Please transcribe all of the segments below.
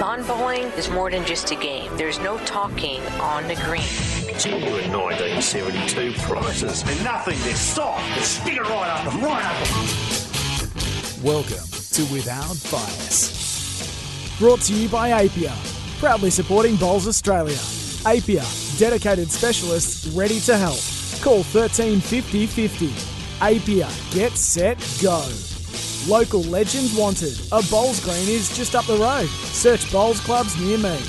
Lawn bowling is more than just a game. There's no talking on the green. Genuine 1972 prices. And nothing this soft. Stick it right up them, right up them. Welcome to Without Bias. Brought to you by Apia, proudly supporting Bowls Australia. Apia, dedicated specialists ready to help. Call 13 50 50. Apia, get set, go. Local legends wanted. A bowls green is just up the road. Search bowls clubs near me.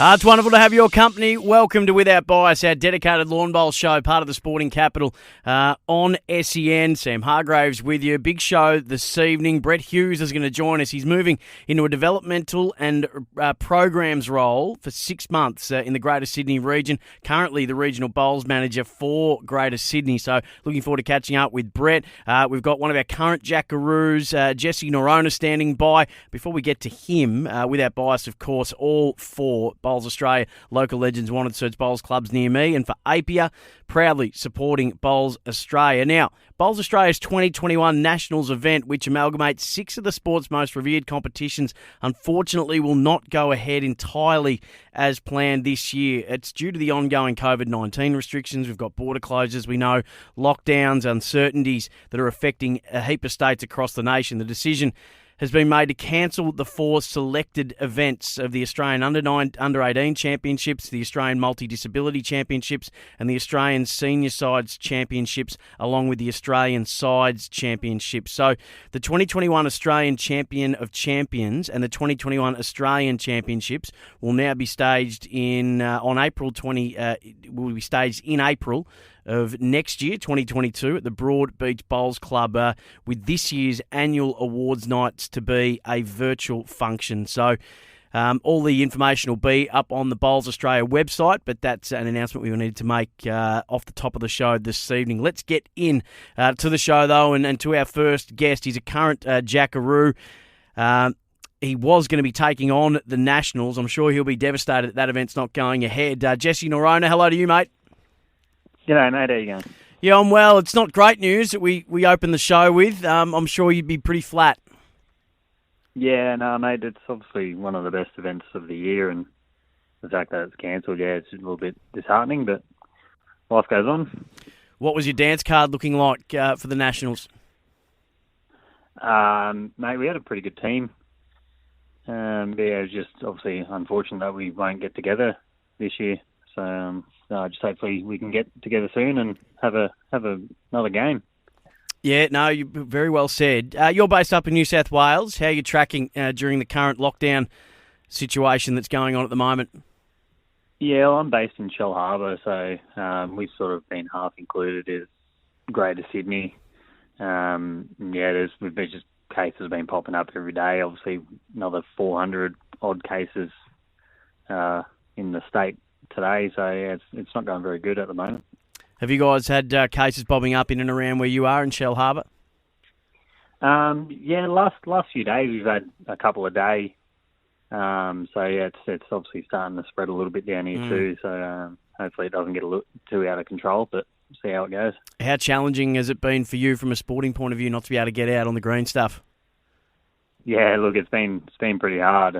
It's wonderful to have your company. Welcome to Without Bias, our dedicated lawn bowl show, part of the Sporting Capital on SEN. Sam Hargraves with you. Big show this evening. Brett Hughes is going to join us. He's moving into a developmental and programs role for 6 months in the Greater Sydney region. Currently the regional bowls manager for Greater Sydney. So looking forward to catching up with Brett. We've got one of our current Jackaroos, Jesse Noronha, standing by. Before we get to him, Without Bias, of course, all four Bowls Australia local legends wanted. Search bowls clubs near me. And for Apia, proudly supporting Bowls Australia. Now, Bowls Australia's 2021 Nationals event, which amalgamates 6 of the sport's most revered competitions, unfortunately will not go ahead entirely as planned this year. It's due to the ongoing COVID-19 restrictions. We've got border closures, we know, lockdowns, uncertainties that are affecting a heap of states across the nation. The decision has been made to cancel the 4 selected events of the Australian Under-18 Championships, the Australian Multi-Disability Championships, and the Australian Senior Sides Championships, along with the Australian Sides Championships. So the 2021 Australian Champion of Champions and the 2021 Australian Championships will now be staged in will be staged in April of next year, 2022, at the Broad Beach Bowls Club, with this year's annual awards nights to be a virtual function. So all the information will be up on the Bowls Australia website, but that's an announcement we needed to make off the top of the show this evening. Let's get in to the show, though, and to our first guest. He's a current Jackaroo. He was going to be taking on the Nationals. I'm sure he'll be devastated that event's not going ahead. Jesse Noronha, hello to you, mate. G'day, mate. How you going? Yeah, I'm well. It's not great news that we opened the show with. I'm sure you'd be pretty flat. Yeah, no, mate. It's obviously one of the best events of the year, and the fact that it's cancelled, yeah, it's a little bit disheartening, but life goes on. What was your dance card looking like for the Nationals? Mate, we had a pretty good team. Yeah, it was just obviously unfortunate that we won't get together this year. So just hopefully we can get together soon and have another game. Yeah, no, you very well said. You're based up in New South Wales. How are you tracking during the current lockdown situation that's going on at the moment? Yeah, well, I'm based in Shell Harbour, so we've sort of been half included as Greater Sydney. There's just cases have been popping up every day. Obviously, another 400 odd cases in the state today, so yeah, it's not going very good at the moment. Have you guys had cases bobbing up in and around where you are in Shell Harbour? Last few days we've had a couple a day. It's obviously starting to spread a little bit down here too. So hopefully it doesn't get too out of control, but see how it goes. How challenging has it been for you from a sporting point of view not to be able to get out on the green stuff? Yeah, look, it's been pretty hard.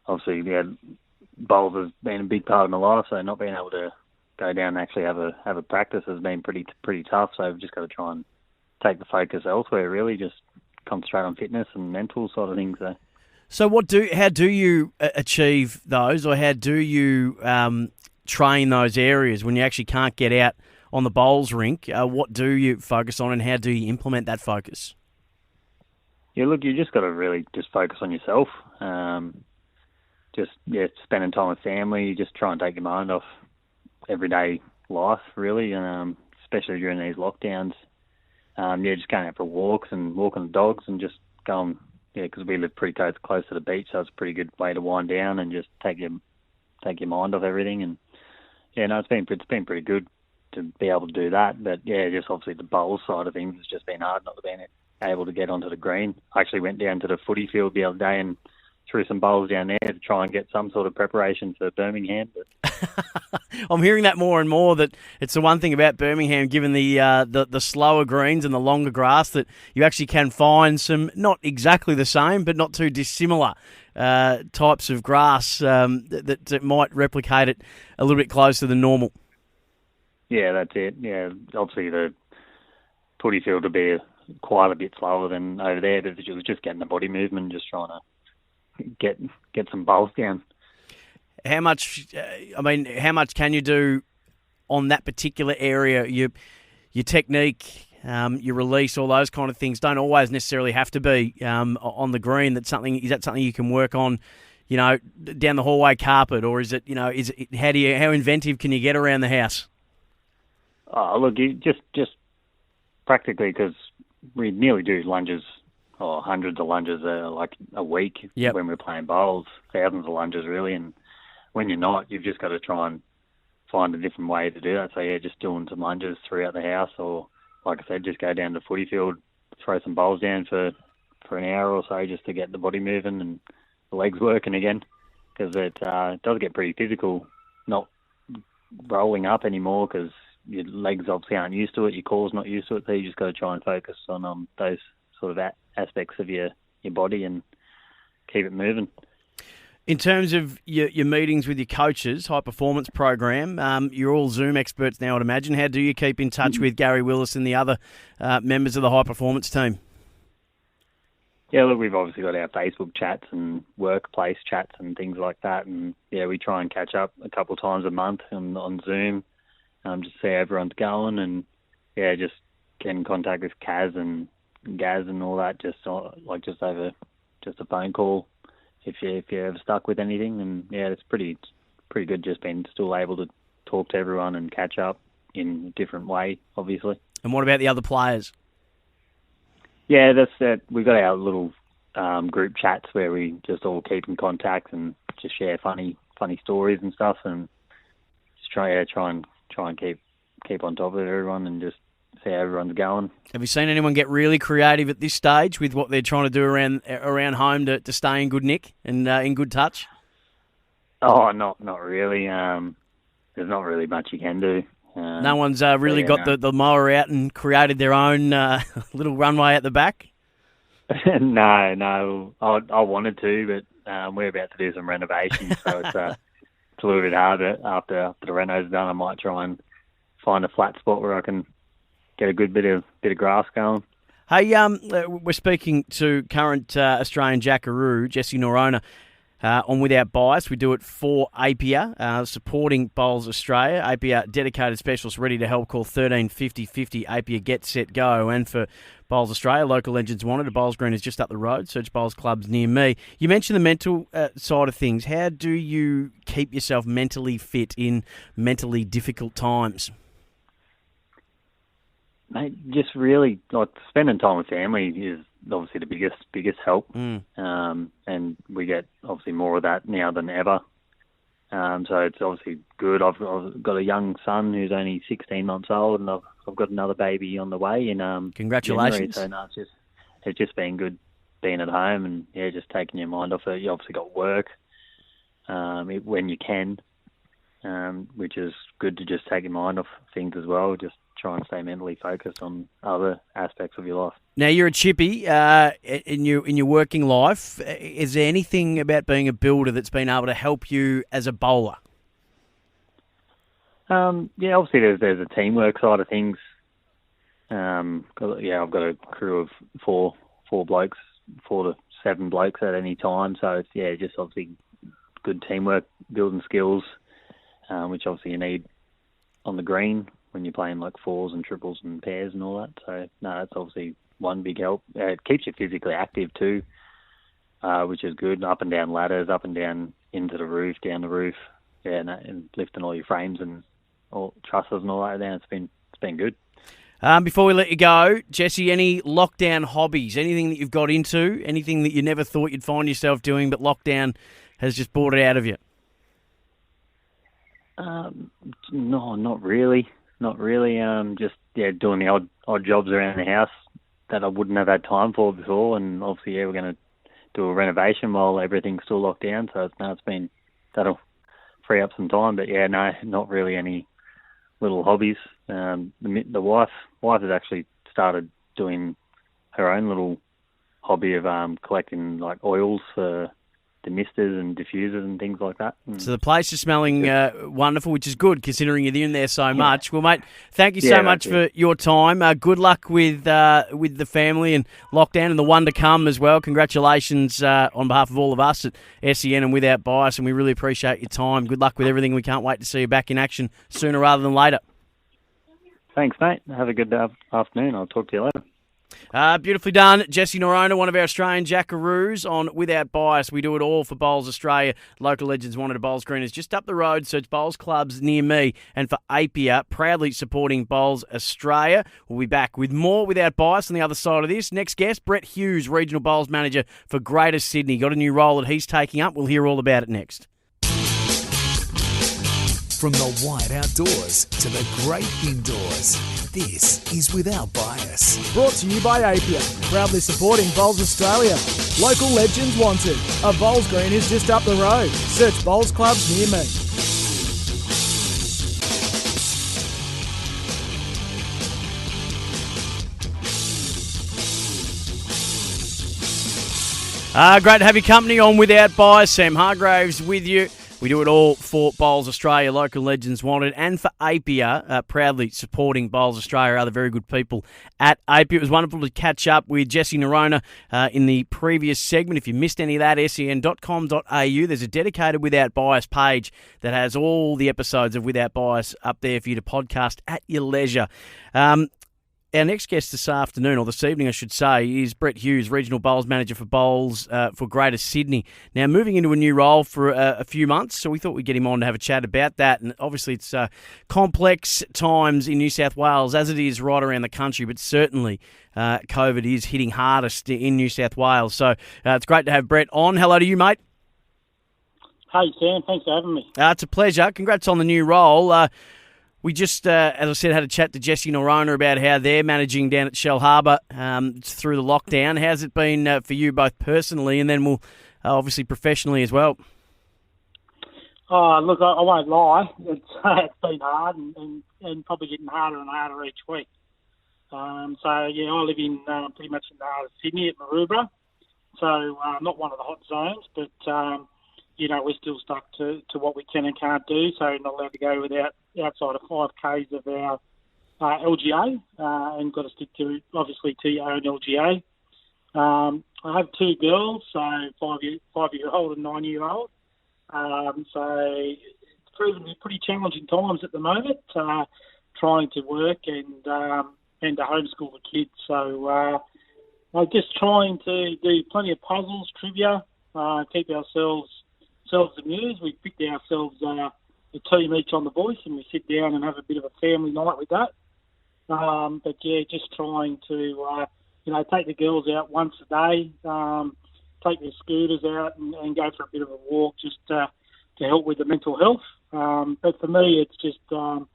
Obviously, yeah, bowls has been a big part of my life, so not being able to go down and actually have a practice has been pretty tough. So we've just got to try and take the focus elsewhere, really, just concentrate on fitness and mental sort of things. So how do you achieve those, or how do you train those areas when you actually can't get out on the bowls rink? What do you focus on, and how do you implement that focus? Yeah, look, you just got to really just focus on yourself. Spending time with family, just try and take your mind off everyday life, really, especially during these lockdowns. Just going out for walks and walking the dogs and just going, because we live pretty close to the beach, so it's a pretty good way to wind down and just take your mind off everything. And it's been pretty good to be able to do that. But just obviously the bowl side of things has just been hard not being able to get onto the green. I actually went down to the footy field the other day and threw some bowls down there to try and get some sort of preparation for Birmingham. But I'm hearing that more and more, that it's the one thing about Birmingham, given the slower greens and the longer grass, that you actually can find some, not exactly the same, but not too dissimilar types of grass that might replicate it a little bit closer than normal. Yeah, that's it. Yeah, obviously the footy field will be quite a bit slower than over there, but it was just getting the body movement, just trying to get some bowls down. How much can you do on that particular area? Your technique, your release, all those kind of things don't always necessarily have to be on the green. Is that something you can work on, down the hallway carpet, or is it, how inventive can you get around the house? Oh, look, you just practically, because we nearly do lunges, or hundreds of lunges like a week. Yep. When we're playing bowls, thousands of lunges really, and when you're not, you've just got to try and find a different way to do that. So yeah, just doing some lunges throughout the house, or like I said, just go down to the footy field, throw some bowls down for an hour or so, just to get the body moving and the legs working again, because it does get pretty physical, not rolling up anymore, because your legs obviously aren't used to it, your core's not used to it, so you just got to try and focus on those sort of aspects of your body and keep it moving. In terms of your meetings with your coaches, high performance program, you're all Zoom experts now, I'd imagine. How do you keep in touch with Gary Willis and the other members of the high performance team? Yeah, look, we've obviously got our Facebook chats and workplace chats and things like that, and yeah, we try and catch up a couple of times a month on Zoom, just see how everyone's going, and yeah, just get in contact with Kaz and Gaz and all that, just over just a phone call if you're ever stuck with anything. And yeah, it's pretty good just being still able to talk to everyone and catch up in a different way, obviously. And what about the other players? Yeah, that's it. We've got our little group chats where we just all keep in contact and just share funny stories and stuff, and just try and keep on top of everyone and just see how everyone's going. Have you seen anyone get really creative at this stage with what they're trying to do around home to stay in good nick and in good touch? Oh, not really. There's not really much you can do. No one's really got the mower out and created their own little runway at the back? No. I wanted to, but we're about to do some renovations, so it's a little bit harder. After the reno's done, I might try and find a flat spot where I can get a good bit of grass going. Hey, we're speaking to current Australian Jackaroo, Jesse Noronha, on Without Bias. We do it for APIA, supporting Bowls Australia. APIA dedicated specialist ready to help. Call 1350 50 APIA Get Set Go. And for Bowls Australia, local legends wanted. A Bowls Green is just up the road. Search Bowls clubs near me. You mentioned the mental side of things. How do you keep yourself mentally fit in mentally difficult times? Mate, just really spending time with family is obviously the biggest help, and we get obviously more of that now than ever. So it's obviously good. I've got a young son who's only 16 months old, and I've got another baby on the way. And congratulations! January, so no, it's just been good being at home and yeah, just taking your mind off it. You obviously got work when you can, which is good to just take your mind off things as well. Just try and stay mentally focused on other aspects of your life. Now, you're a chippy in your working life. Is there anything about being a builder that's been able to help you as a bowler? Yeah, obviously there's a teamwork side of things. I've got a crew of four blokes, 4 to 7 blokes at any time. So it's just obviously good teamwork, building skills, which obviously you need on the green when you're playing like fours and triples and pairs and all that. So, no, that's obviously one big help. It keeps you physically active too, which is good. Up and down ladders, up and down into the roof, down the roof, and lifting all your frames and all trusses and all that down. It's been good. Before we let you go, Jesse, any lockdown hobbies? Anything that you've got into? Anything that you never thought you'd find yourself doing, but lockdown has just brought it out of you? No, not really. Not really. Just doing the odd jobs around the house that I wouldn't have had time for before, and obviously we're going to do a renovation while everything's still locked down. So that'll free up some time. But yeah, no, not really any little hobbies. The wife has actually started doing her own little hobby of collecting like oils for the misters and diffusers and things like that. So the place is smelling wonderful, which is good considering you're in there so much. Well, mate, thank you so much for your time. Good luck with the family and lockdown and the one to come as well. Congratulations on behalf of all of us at SEN and Without Bias, and we really appreciate your time. Good luck with everything. We can't wait to see you back in action sooner rather than later. Thanks, mate. Have a good afternoon. I'll talk to you later. Beautifully done. Jesse Noronha, one of our Australian Jackaroos on Without Bias. We do it all for Bowls Australia. Local Legends wanted a Bowls Green is just up the road. Search Bowls Clubs near me. And for Apia, proudly supporting Bowls Australia. We'll be back with more Without Bias on the other side of this. Next guest, Brett Hughes, Regional Bowls Manager for Greater Sydney. Got a new role that he's taking up. We'll hear all about it next. From the wide outdoors to the great indoors, this is Without Bias. Brought to you by Apia, proudly supporting Bowls Australia. Local Legends wanted. A Bowls Green is just up the road. Search Bowls Clubs near me. Great to have your company on Without Bias. Sam Hargraves with you. We do it all for Bowls Australia, Local Legends Wanted, and for Apia, proudly supporting Bowls Australia, other very good people at Apia. It was wonderful to catch up with Jesse Noronha in the previous segment. If you missed any of that, sen.com.au, there's a dedicated Without Bias page that has all the episodes of Without Bias up there for you to podcast at your leisure. Our next guest this afternoon, or this evening I should say, is Brett Hughes, Regional Bowls Manager for Bowls for Greater Sydney. Now, moving into a new role for a few months, so we thought we'd get him on to have a chat about that. And obviously it's complex times in New South Wales, as it is right around the country, but certainly COVID is hitting hardest in New South Wales. So it's great to have Brett on. Hello to you, mate. Hey, Sam. Thanks for having me. It's a pleasure. Congrats on the new role. We just, as I said, had a chat to Jesse Noronha about how they're managing down at Shell Harbour through the lockdown. How's it been for you both personally and then obviously professionally as well? Oh, look, I won't lie. It's been hard and probably getting harder and harder each week. I live in pretty much in the heart of Sydney at Maroubra. So not one of the hot zones, but, we're still stuck to what we can and can't do. So not allowed to go outside of 5 Ks of our LGA and got to stick to, obviously, to your own LGA. I have 2 girls, so 5-year-old and 9-year-old. So it's proven to be pretty challenging times at the moment, trying to work and to homeschool the kids. So I'm just trying to do plenty of puzzles, trivia, keep ourselves amused. We picked ourselves a team each on the voice, and we sit down and have a bit of a family night with that. Just trying to take the girls out once a day, take their scooters out and go for a bit of a walk just to help with the mental health. But for me, it's just all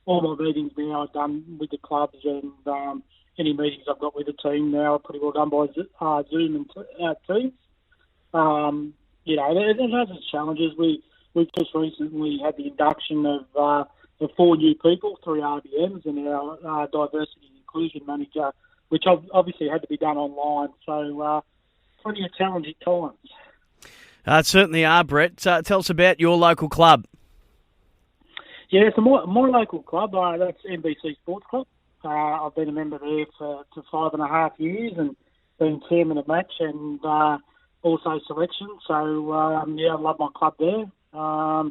my meetings now are done with the clubs, and any meetings I've got with the team now are pretty well done by Zoom and Teams. It has its challenges. We've just recently had the induction of 4 new people, 3 RBMs, and our diversity and inclusion manager, which obviously had to be done online. So plenty of challenging times. It certainly are, Brett. Tell us about your local club. Yeah, it's my local club. That's NBC Sports Club. I've been a member there for 5.5 years and been chairman of match and also selection. So, I love my club there. I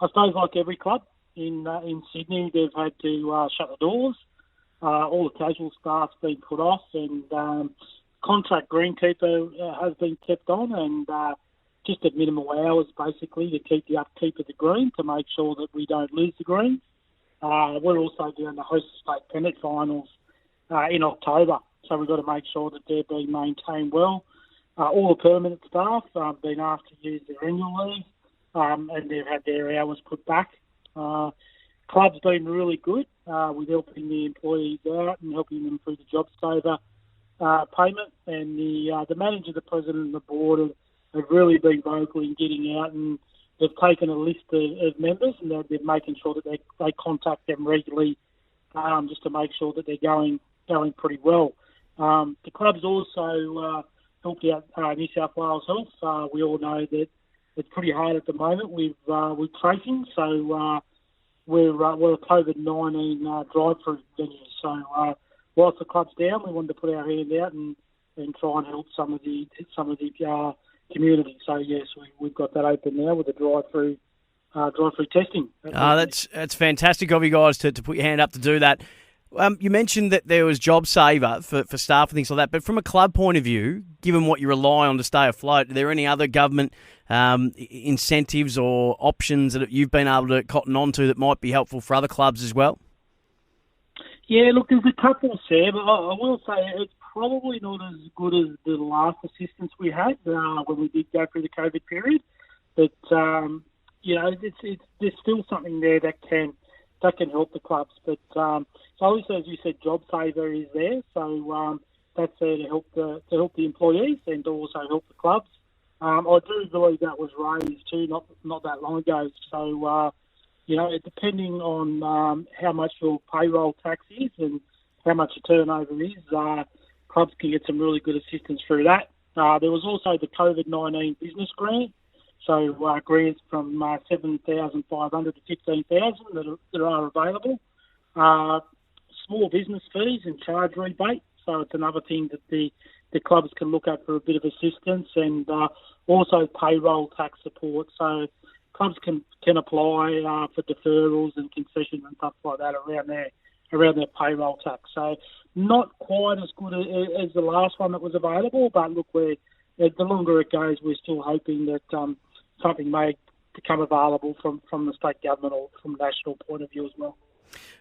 suppose like every club in Sydney, they've had to shut the doors. All the casual staff's been put off, and contract greenkeeper has been kept on, and just at minimal hours, basically, to keep the upkeep of the green, to make sure that we don't lose the green. We're also doing the host state pennant finals in October, so we've got to make sure that they're being maintained well. All the permanent staff have been asked to use their annual leave, and they've had their hours put back. Club's been really good with helping the employees out and helping them through the JobSaver payment, and the manager, the president, and the board have really been vocal in getting out, and they've taken a list of members, and they're making sure that they contact them regularly, just to make sure that they're going pretty well. The club's also helped out New South Wales Health. We all know that it's pretty hard at the moment with tracing, so we're a COVID-19 drive-through venue. So whilst the club's down, we wanted to put our hand out and try and help some of the community. So yes, we've got that open now with the drive-through testing. That's fantastic of you guys to put your hand up to do that. You mentioned that there was JobSaver for staff and things like that, but from a club point of view, given what you rely on to stay afloat, are there any other government incentives or options that you've been able to cotton on to that might be helpful for other clubs as well? Yeah, look, there's a couple, Sam. I will say it's probably not as good as the last assistance we had when we did go through the COVID period. But, there's still something there that can help the clubs. But so obviously, as you said, JobSaver is there. So that's there to help the employees and to also help the clubs. I do believe that was raised too, not that long ago. So, depending on how much your payroll tax is and how much your turnover is, clubs can get some really good assistance through that. There was also the COVID-19 business grant, so grants from $7,500 to $15,000 that are available. Small business fees and charge rebate, so it's another thing that the clubs can look at for a bit of assistance, and also payroll tax support. So clubs can apply for deferrals and concessions and stuff like that around their payroll tax. So not quite as good as the last one that was available, but look, the longer it goes, we're still hoping that something may become available from the state government or from a national point of view as well.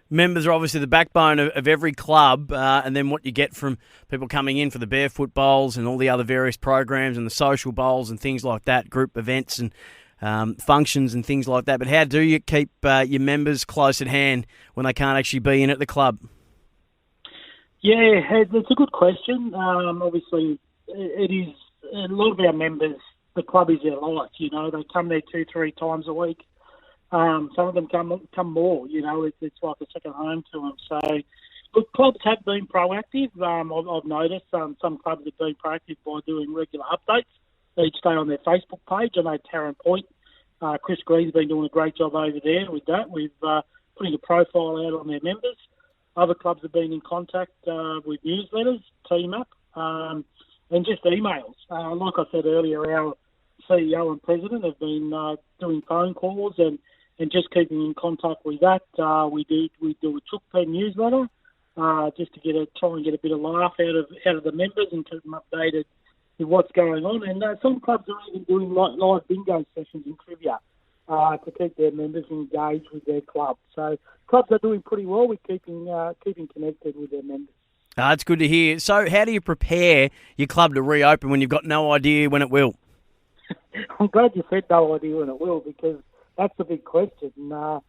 Members are obviously the backbone of every club, and then what you get from people coming in for the barefoot bowls and all the other various programs and the social bowls and things like that, group events and functions and things like that. But how do you keep your members close at hand when they can't actually be in at the club? Yeah, it's a good question. Obviously, it is a lot of our members. The club is their life. They come there 2-3 times a week. Some of them come more. It's like a second home to them. So, look, clubs have been proactive. I've noticed some clubs have been proactive by doing regular updates each day on their Facebook page. I know Tarrant Point, Chris Green's been doing a great job over there with that. We've putting a profile out on their members. Other clubs have been in contact with newsletters, team up, and just emails. Like I said earlier, our CEO and president have been doing phone calls and just keeping in contact with that. We do a Chook Pen newsletter just to try and get a bit of laugh out of the members and keep them updated with what's going on. And some clubs are even doing live bingo sessions and trivia to keep their members engaged with their club. So clubs are doing pretty well with keeping connected with their members. It's good to hear. So how do you prepare your club to reopen when you've got no idea when it will? I'm glad you said no idea when it will, because that's the big question. No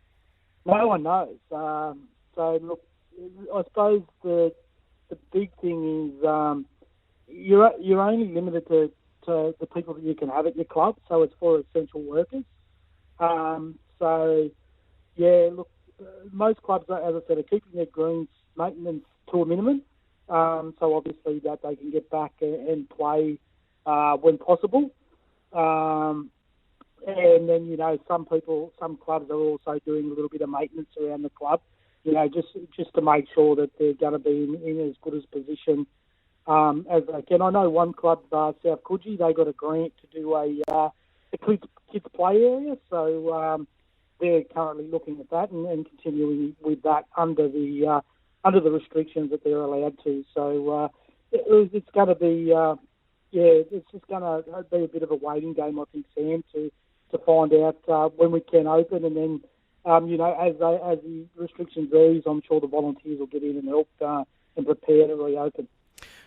one knows. So look, I suppose the big thing is you're only limited to the people that you can have at your club, so it's for essential workers. So yeah, look, most clubs, as I said, are keeping their greens maintenance to a minimum. So obviously that they can get back and play when possible. And then, some clubs are also doing a little bit of maintenance around the club, just to make sure that they're going to be in as good a position as they can. I know one club, South Coogee, they got a grant to do a kids play area, so they're currently looking at that and continuing with that under the restrictions that they're allowed to. So it's going to be, it's just going to be a bit of a waiting game, I think, Sam, to find out when we can open, and then as the restrictions ease, I'm sure the volunteers will get in and help and prepare to reopen.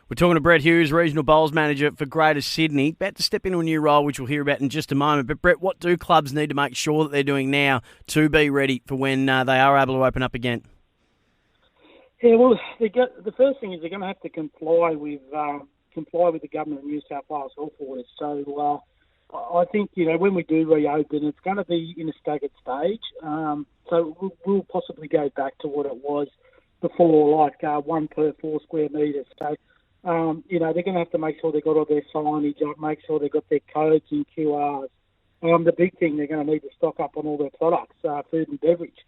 We're talking to Brett Hughes, Regional Bowls Manager for Greater Sydney. About to step into a new role, which we'll hear about in just a moment. But, Brett, what do clubs need to make sure that they're doing now to be ready for when they are able to open up again? Yeah, well, the first thing is they're going to have to comply with the government of New South Wales health orders. So I think when we do reopen, it's going to be in a staggered stage. So we'll possibly go back to what it was before, like 1 per 4 square metres. So they're going to have to make sure they've got all their signage up, make sure they've got their codes and QRs. The big thing, they're going to need to stock up on all their products, food and beverage.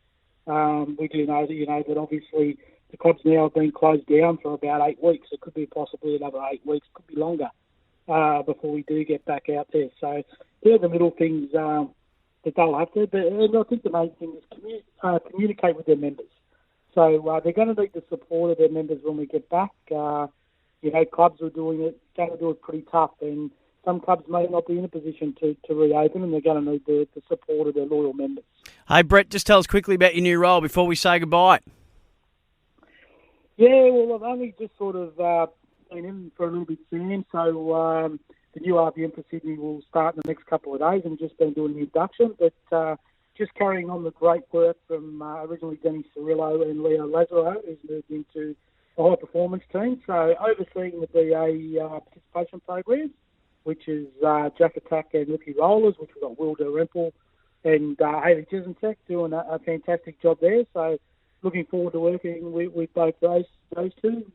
We do know that obviously the clubs now have been closed down for about 8 weeks. It could be possibly another 8 weeks, could be longer, before we do get back out there. So they're the little things that they'll have to. And I think the main thing is communicate with their members. So they're going to need the support of their members when we get back. Clubs are going to do it pretty tough, and some clubs may not be in a position to reopen, and they're going to need the support of their loyal members. Hey, Brett, just tell us quickly about your new role before we say goodbye. Yeah, well, I've only just sort of been in for a little bit soon, so the new RBM for Sydney will start in the next couple of days, and just been doing the induction, but just carrying on the great work from originally Denny Cirillo and Leo Lazaro, who's moved into a high-performance team, so overseeing the BA participation program, which is Jack Attack and Rookie Rollers, which we've got Will Dalrymple and Hayley Chisentek doing a fantastic job there. So looking forward to working with both those two.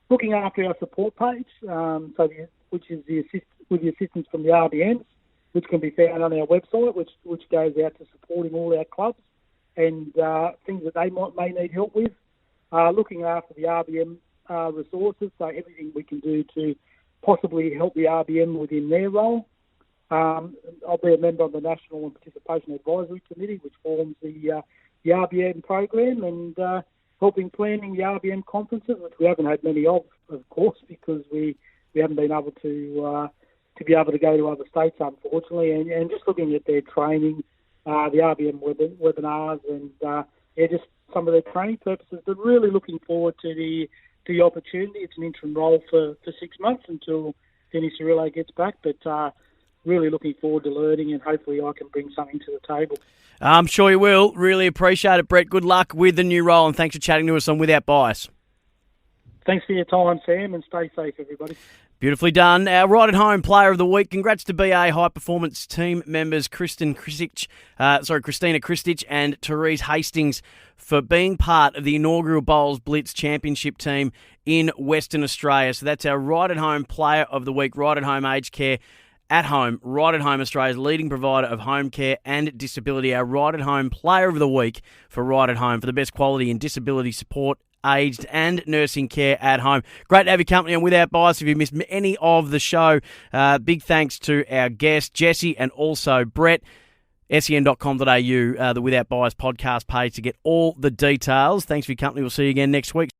Looking after our support page, which is with the assistance from the RBMs, which can be found on our website, which goes out to supporting all our clubs and things that they may need help with. Looking after the RBM resources, so everything we can do to possibly help the RBM within their role. I'll be a member of the National and Participation Advisory Committee, which forms the RBM program, and helping planning the RBM conferences, which we haven't had many of course, because we haven't been able to be able to go to other states, unfortunately, and just looking at their training, the RBM webinars, and just some of their training purposes. But really looking forward to the opportunity. It's an interim role for 6 months until Denny Cirillo gets back, but really looking forward to learning, and hopefully I can bring something to the table. I'm sure you will. Really appreciate it, Brett. Good luck with the new role, and thanks for chatting to us on Without Bias. Thanks for your time, Sam, and stay safe, everybody. Beautifully done. Our Right at Home Player of the Week. Congrats to BA High Performance team members Christina Kristich and Therese Hastings for being part of the inaugural Bowls Blitz Championship team in Western Australia. So that's our Right at Home Player of the Week. Right at Home Aged Care at Home. Right at Home, Australia's leading provider of home care and disability. Our Right at Home Player of the Week for Right at Home for the best quality in disability support, aged and nursing care at home. Great to have your company on Without Bias. If you missed any of the show, big thanks to our guest, Jesse, and also Brett. sen.com.au, the Without Bias podcast page to get all the details. Thanks for your company. We'll see you again next week.